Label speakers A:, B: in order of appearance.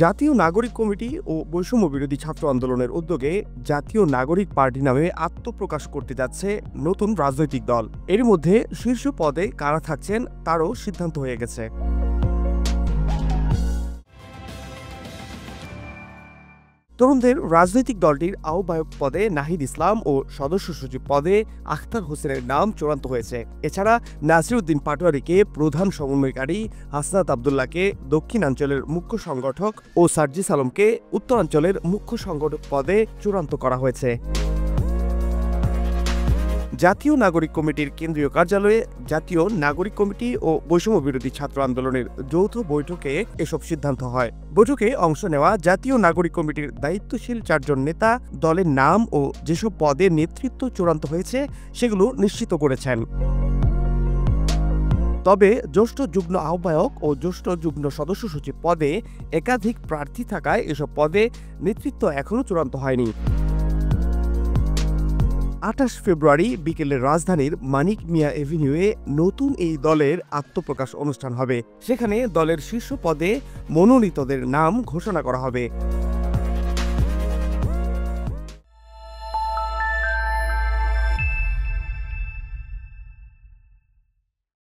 A: জাতীয় নাগরিক কমিটি ও বৈষম্য বিরোধী ছাত্র আন্দোলনের উদ্যোগে জাতীয় নাগরিক পার্টি নামে আত্মপ্রকাশ করতে যাচ্ছে নতুন রাজনৈতিক দল। এর মধ্যে শীর্ষ পদে কারা থাকছেন তারও সিদ্ধান্ত হয়ে গেছে। তরুণদের রাজনৈতিক দলটির আহ্বায়ক পদে নাহিদ ইসলাম ও সদস্য সচিব পদে আখতার হোসেনের নাম চূড়ান্ত হয়েছে। এছাড়া নাসিরউদ্দিন পাটোয়ারীকে প্রধান সমন্বয়কারী, হাসনাত আবদুল্লাহকে দক্ষিণাঞ্চলের মুখ্য সংগঠক ও সার্জিস আলমকে উত্তরাঞ্চলের মুখ্য সংগঠক পদে চূড়ান্ত করা হয়েছে। জাতীয় নাগরিক কমিটির কেন্দ্রীয় কার্যালয়ে জাতীয় নাগরিক কমিটি ও বৈষম্য বিরোধী ছাত্র আন্দোলনের যৌথ বৈঠকে এসব সিদ্ধান্ত হয়। বৈঠকে অংশ নেওয়া জাতীয় নাগরিক কমিটির দায়িত্বশীল 4 জন নেতা দলের নাম ও যেসব পদে নেতৃত্ব চূড়ান্ত হয়েছে সেগুলো নিশ্চিত করেছেন। তবে জ্যেষ্ঠ যুগ্ম আহ্বায়ক ও জ্যেষ্ঠ যুগ্ম সদস্য সচিব পদে একাধিক প্রার্থী থাকায় এসব পদে নেতৃত্ব এখনও চূড়ান্ত হয়নি। 28 ফেব্রুয়ারি বিকেলে রাজধানীর মানিক মিয়া এভিনিউয়ে নতুন এই দলের আত্মপ্রকাশ অনুষ্ঠান হবে। সেখানে দলের শীর্ষ পদে মনোনীতদের নাম ঘোষণা করা হবে।